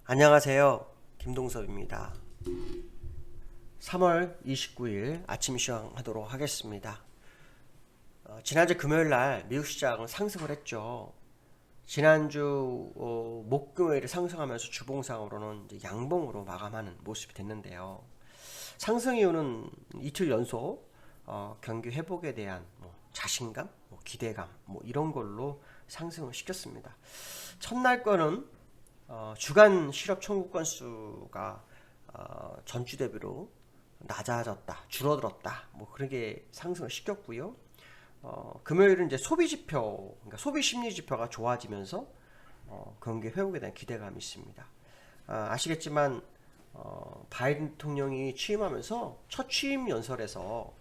안녕하세요. 김동섭입니다. 3월 29일 아침 시황하도록 하겠습니다. 지난주 금요일날 미국 시장은 상승을 했죠. 지난주 목금요일에 상승하면서 주봉상으로는 이제 양봉으로 마감하는 모습이 됐는데요. 상승 이유는 이틀 연속 경기 회복에 대한 자신감, 기대감 이런 걸로 상승을 시켰습니다. 첫날 거는 주간 실업 청구 건수가 전주 대비로 낮아졌다, 줄어들었다, 그렇게 상승을 시켰고요. 금요일은 이제 소비 지표, 그러니까 소비 심리 지표가 좋아지면서 경기 회복에 대한 기대감이 있습니다. 아시겠지만 바이든 대통령이 취임하면서 첫 취임 연설에서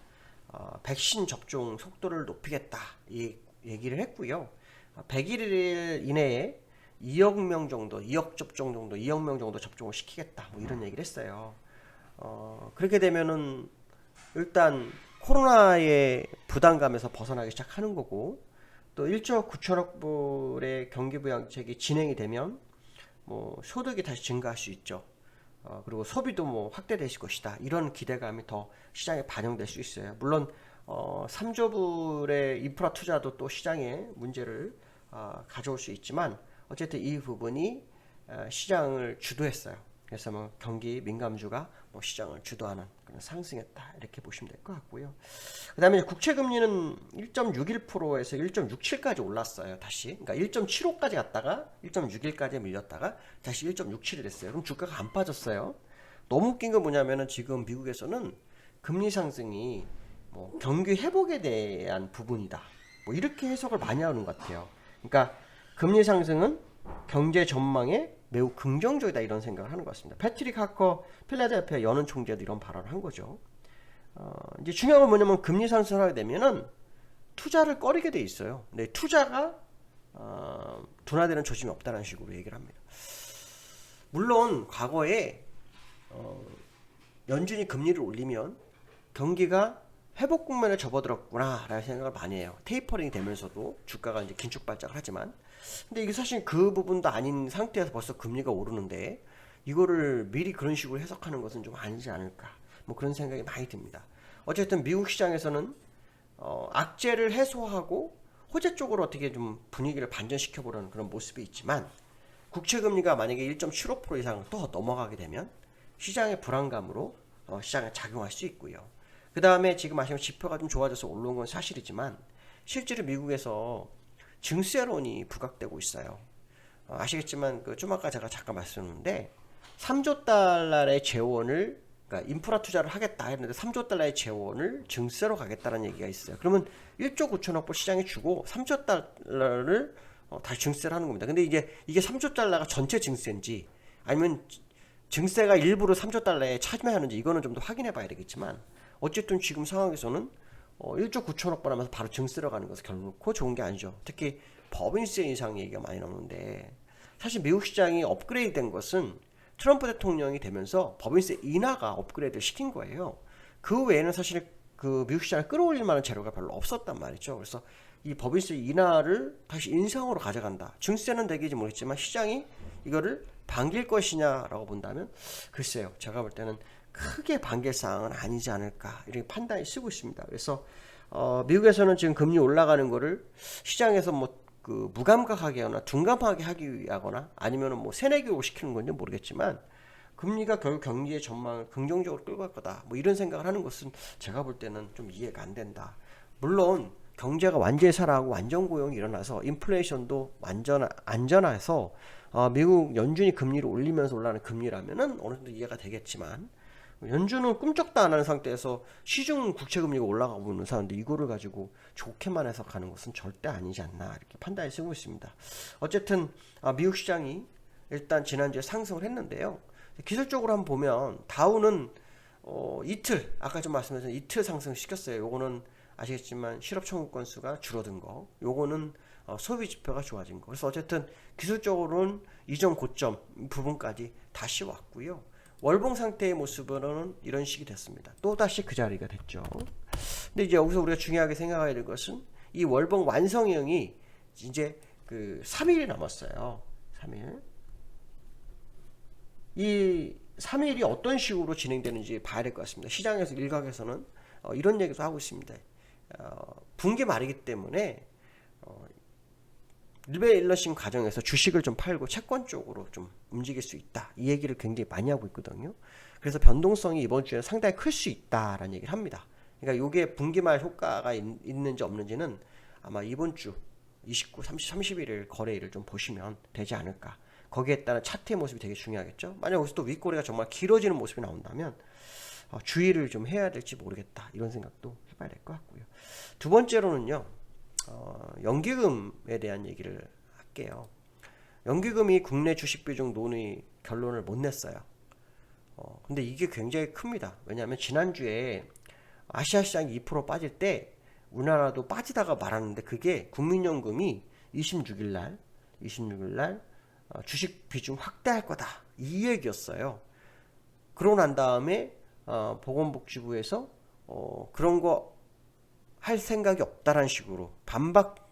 백신 접종 속도를 높이겠다 이 얘기를 했고요. 100일 이내에 2억 명 정도, 2억 접종 정도, 2억 명 정도 접종을 시키겠다 이런 얘기를 했어요. 그렇게 되면은 일단 코로나의 부담감에서 벗어나기 시작하는 거고, 또 1조 9천억 불의 경기부양책이 진행이 되면 소득이 다시 증가할 수 있죠. 그리고 소비도 확대되실 것이다. 이런 기대감이 더 시장에 반영될 수 있어요. 물론 3조 불의 인프라 투자도 또 시장에 문제를 가져올 수 있지만 어쨌든 이 부분이 시장을 주도했어요. 그래서 경기 민감주가 시장을 주도하는 그런 상승했다 이렇게 보시면 될 것 같고요. 그 다음에 국채금리는 1.61%에서 1.67까지 올랐어요. 다시 그러니까 1.75까지 갔다가 1.61까지 밀렸다가 다시 1.67이 됐어요. 그럼 주가가 안 빠졌어요. 너무 웃긴 건 뭐냐면은 지금 미국에서는 금리 상승이 경기 회복에 대한 부분이다 이렇게 해석을 많이 하는 것 같아요. 그러니까 금리 상승은 경제 전망에 매우 긍정적이다 이런 생각을 하는 것 같습니다. 패트릭 하커 필라델피아 연은 총재도 이런 발언을 한 거죠. 이제 중요한 건 뭐냐면 금리 상승을 하게 되면은 투자를 꺼리게 돼 있어요. 근데 투자가 둔화되는 조짐이 없다는 식으로 얘기를 합니다. 물론 과거에 연준이 금리를 올리면 경기가 회복 국면에 접어들었구나 라는 생각을 많이 해요. 테이퍼링이 되면서도 주가가 이제 긴축 발작을 하지만, 근데 이게 사실 그 부분도 아닌 상태에서 벌써 금리가 오르는데 이거를 미리 그런 식으로 해석하는 것은 좀 아니지 않을까 그런 생각이 많이 듭니다. 어쨌든 미국 시장에서는 악재를 해소하고 호재 쪽으로 어떻게 좀 분위기를 반전시켜 보려는 그런 모습이 있지만, 국채 금리가 만약에 1.75% 이상 또 넘어가게 되면 시장의 불안감으로 시장에 작용할 수 있고요. 그 다음에 지금 아시면 지표가 좀 좋아져서 올라온 건 사실이지만 실제로 미국에서 증세론이 부각되고 있어요. 아시겠지만 좀 아까 제가 잠깐 말씀드렸는데 3조 달러의 재원을, 그러니까 인프라 투자를 하겠다 했는데 3조 달러의 재원을 증세로 가겠다는 얘기가 있어요. 그러면 1조 9천억 불 시장에 주고 3조 달러를 다시 증세를 하는 겁니다. 근데 이게 3조 달러가 전체 증세인지 아니면 증세가 일부러 3조 달러에 참여하는지 이거는 좀 더 확인해 봐야 되겠지만, 어쨌든 지금 상황에서는 1조 9천억 번 하면서 바로 증세로 가는 것은 결코 좋은 게 아니죠. 특히 법인세 인상 얘기가 많이 나오는데, 사실 미국 시장이 업그레이드 된 것은 트럼프 대통령이 되면서 법인세 인하가 업그레이드를 시킨 거예요. 그 외에는 사실 그 미국 시장을 끌어올릴 만한 재료가 별로 없었단 말이죠. 그래서 이 법인세 인하를 다시 인상으로 가져간다. 증세는 되겠지 모르겠지만 시장이 이거를 반길 것이냐라고 본다면 글쎄요. 제가 볼 때는 크게 반길 사항은 아니지 않을까 이렇게 판단이 쓰고 있습니다. 그래서 미국에서는 지금 금리 올라가는 거를 시장에서 무감각하게 하거나 둔감하게 하기 위하거나 아니면은 세뇌교육 시키는 건지 모르겠지만, 금리가 결국 경기의 전망을 긍정적으로 끌고 갈 거다 이런 생각을 하는 것은 제가 볼 때는 좀 이해가 안 된다. 물론 경제가 완전히 살아나고 완전 고용이 일어나서 인플레이션도 완전 안전해서 미국 연준이 금리를 올리면서 올라가는 금리라면은 어느 정도 이해가 되겠지만, 연준은 꿈쩍도 안 하는 상태에서 시중 국채 금리가 올라가고 있는 상황인데 이거를 가지고 좋게만 해석하는 것은 절대 아니지 않나 이렇게 판단이 쓰고 있습니다. 어쨌든 미국 시장이 일단 지난주에 상승을 했는데요. 기술적으로 한번 보면 다우는 이틀, 아까 좀 말씀드린 이틀 상승시켰어요. 요거는 아시겠지만 실업 청구 건수가 줄어든 거, 요거는 소비 지표가 좋아진 거. 그래서 어쨌든 기술적으로는 이전 고점 부분까지 다시 왔고요. 월봉 상태의 모습으로는 이런 식이 됐습니다. 또다시 그 자리가 됐죠. 근데 이제 여기서 우리가 중요하게 생각해야 될 것은 이 월봉 완성형이 이제 그 3일이 남았어요. 3일. 이 3일이 어떤 식으로 진행되는지 봐야 될 것 같습니다. 시장에서 일각에서는 이런 얘기도 하고 있습니다. 분기 말이기 때문에 리밸런싱 과정에서 주식을 좀 팔고 채권 쪽으로 좀 움직일 수 있다. 이 얘기를 굉장히 많이 하고 있거든요. 그래서 변동성이 이번 주에 상당히 클 수 있다라는 얘기를 합니다. 그러니까 이게 분기말 효과가 있는지 없는지는 아마 이번 주 29, 30, 31일 거래일을 좀 보시면 되지 않을까. 거기에 따른 차트의 모습이 되게 중요하겠죠. 만약 여기서 또 윗꼬리가 정말 길어지는 모습이 나온다면 주의를 좀 해야 될지 모르겠다. 이런 생각도 해봐야 될 것 같고요. 두 번째로는요. 연기금에 대한 얘기를 할게요. 연기금이 국내 주식 비중 논의 결론을 못 냈어요. 근데 이게 굉장히 큽니다. 왜냐하면 지난주에 아시아 시장이 2% 빠질 때 우리나라도 빠지다가 말았는데 그게 국민연금이 26일 날 주식 비중 확대할 거다. 이 얘기였어요. 그러고 난 다음에 보건복지부에서 그런 거 할 생각이 없다라는 식으로 반박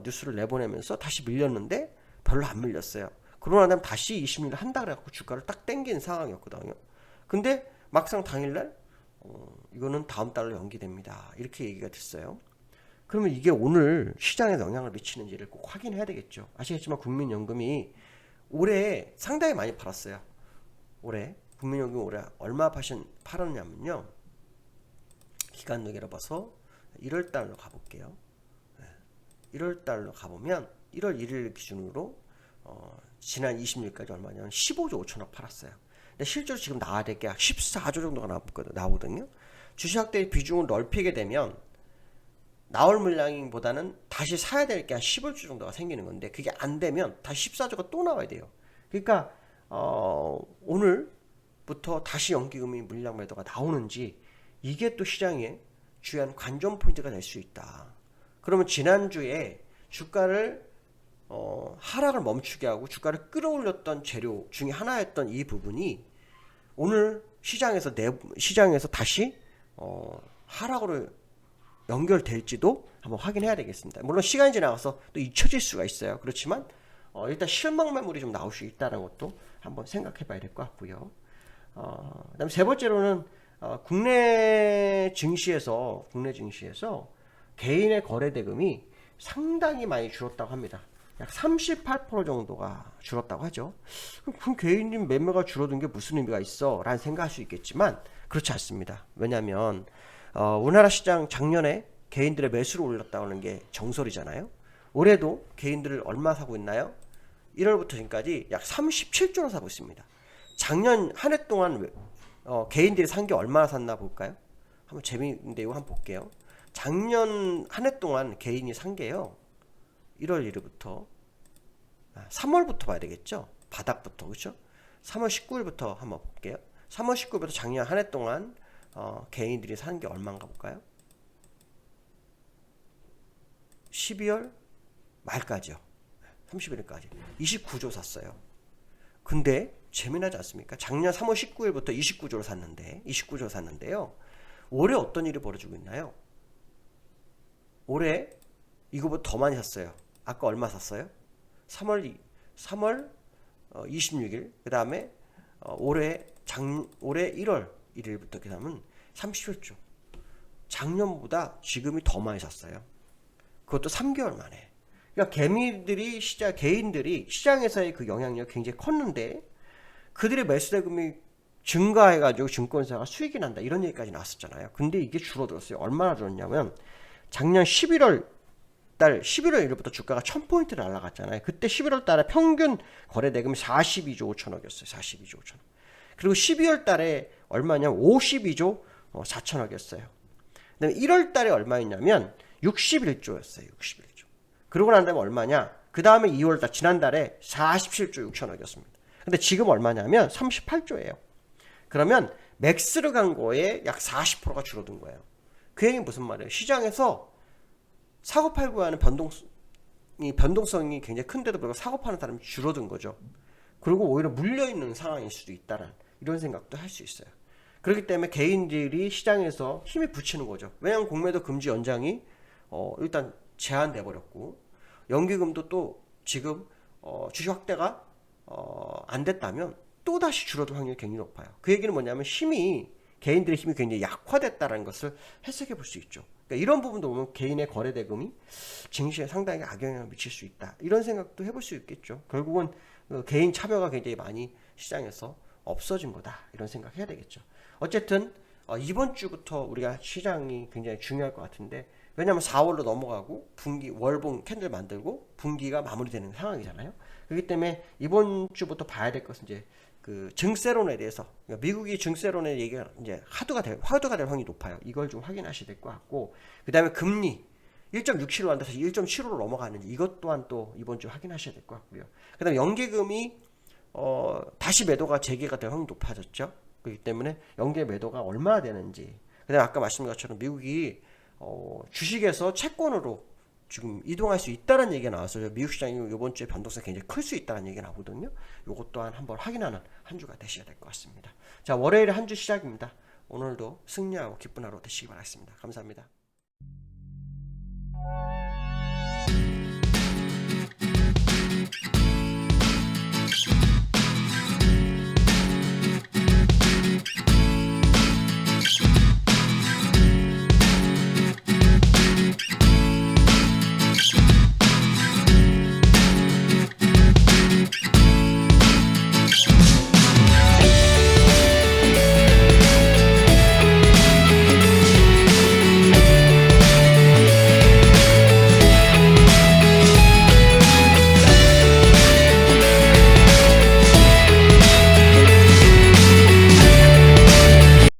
뉴스를 내보내면서 다시 밀렸는데 별로 안 밀렸어요. 그러고 난 다음에 다시 20일 한다 그래갖고 주가를 딱 땡긴 상황이었거든요. 근데 막상 당일날 이거는 다음 달로 연기됩니다. 이렇게 얘기가 됐어요. 그러면 이게 오늘 시장에 영향을 미치는지를 꼭 확인해야 되겠죠. 아시겠지만 국민연금이 올해 상당히 많이 팔았어요. 올해 국민연금 올해 얼마 팔았냐면요. 기간 누계로 봐서 1월 달로 가볼게요. 1월 달로 가보면 1월 1일 기준으로 지난 20일까지 얼마냐면 15조 5천억 팔았어요. 근데 실제로 지금 나와야 될 게 14조 정도가 나오거든요. 주식 확대의 비중을 넓히게 되면 나올 물량보다는 다시 사야 될 게 한 15조 정도가 생기는 건데 그게 안 되면 다시 14조가 또 나와야 돼요. 그러니까 오늘부터 다시 연기금이 물량 매도가 나오는지 이게 또 시장에 주요한 관전 포인트가 될 수 있다. 그러면 지난주에 주가를 하락을 멈추게 하고 주가를 끌어올렸던 재료 중에 하나였던 이 부분이 오늘 시장에서 다시 하락으로 연결될지도 한번 확인해야 되겠습니다. 물론 시간이 지나가서 또 잊혀질 수가 있어요. 그렇지만 일단 실망 매물이 좀 나올 수 있다는 것도 한번 생각해 봐야 될 것 같고요. 그다음에 세 번째로는 국내 증시에서 개인의 거래 대금이 상당히 많이 줄었다고 합니다. 약 38% 정도가 줄었다고 하죠. 그럼 개인님 매매가 줄어든 게 무슨 의미가 있어? 라는 생각할 수 있겠지만 그렇지 않습니다. 왜냐하면 우리나라 시장 작년에 개인들의 매수를 올렸다고 하는 게 정설이잖아요. 올해도 개인들을 얼마 사고 있나요? 1월부터 지금까지 약 37조나 사고 있습니다. 작년 한 해 동안 개인들이 산 게 얼마나 샀나 볼까요? 한번 재미있는데 이거 한번 볼게요. 작년 한 해 동안 개인이 산 게요. 1월 1일부터 3월부터 봐야 되겠죠. 바닥부터 그렇죠? 3월 19일부터 한번 볼게요. 3월 19일부터 작년 한 해 동안 개인들이 산 게 얼마인가 볼까요? 12월 말까지요. 31일까지 29조 샀어요. 근데 재미나지 않습니까? 작년 3월 19일부터 29조를 샀는데요. 올해 어떤 일이 벌어지고 있나요? 올해 이거보다 더 많이 샀어요. 아까 얼마 샀어요? 3월 26일. 그 다음에 올해 1월 1일부터 그 다음은 37조. 작년보다 지금이 더 많이 샀어요. 그것도 3개월 만에. 그러니까 개인들이 시장에서의 그 영향력이 굉장히 컸는데 그들의 매수 대금이 증가해가지고 증권사가 수익이 난다 이런 얘기까지 나왔었잖아요. 근데 이게 줄어들었어요. 얼마나 줄었냐면 작년 11월 1일부터 주가가 1000포인트를 날아갔잖아요. 그때 11월 달에 평균 거래 대금이 42조 5천억이었어요. 42조 5천억. 그리고 12월 달에 얼마냐면 52조 4천억이었어요. 그다음에 1월 달에 얼마였냐면 61조였어요. 61조. 그러고 난 다음에 얼마냐? 그 다음에 2월 달 지난달에 47조 6천억이었습니다. 근데 지금 얼마냐면 38조예요. 그러면 맥스를 간 거에 약 40%가 줄어든 거예요. 그 얘기는 무슨 말이에요? 시장에서 사고팔고 하는 변동성이 굉장히 큰데도 불구하고 사고파는 사람이 줄어든 거죠. 그리고 오히려 물려있는 상황일 수도 있다는 이런 생각도 할 수 있어요. 그렇기 때문에 개인들이 시장에서 힘이 붙이는 거죠. 왜냐하면 공매도 금지 연장이 일단 제한돼 버렸고 연기금도 또 지금 주식 확대가 안 됐다면 또다시 줄어들 확률이 굉장히 높아요. 그 얘기는 뭐냐면 개인들의 힘이 굉장히 약화됐다는 것을 해석해 볼 수 있죠. 그러니까 이런 부분도 보면 개인의 거래 대금이 증시에 상당히 악영향을 미칠 수 있다. 이런 생각도 해볼 수 있겠죠. 결국은 개인 참여가 굉장히 많이 시장에서 없어진 거다. 이런 생각해야 되겠죠. 어쨌든 이번 주부터 우리가 시장이 굉장히 중요할 것 같은데, 왜냐하면 4월로 넘어가고 월봉 캔들 만들고 분기가 마무리되는 상황이잖아요. 그렇기 때문에 이번 주부터 봐야 될 것은 이제 그 증세론에 대해서, 그러니까 미국이 증세론의 얘기가 이제 화두가 될 확률이 높아요. 이걸 좀 확인하셔야 될 것 같고, 그 다음에 금리 1.67로 한다서 1.75로 넘어가는지 이것 또한 또 이번 주 확인하셔야 될 것 같고요. 그 다음에 연계금이 다시 매도가 재개가 될 확률이 높아졌죠. 그렇기 때문에 연계 매도가 얼마나 되는지, 그 다음에 아까 말씀드린 것처럼 미국이 주식에서 채권으로 지금 이동할 수 있다는 얘기가 나왔어요. 미국 시장이 이번 주에 변동성이 굉장히 클 수 있다는 얘기가 나오거든요. 이것 또한 한번 확인하는 한 주가 되셔야 될 것 같습니다. 자, 월요일에 한 주 시작입니다. 오늘도 승리하고 기쁜 하루 되시기 바라겠습니다. 감사합니다.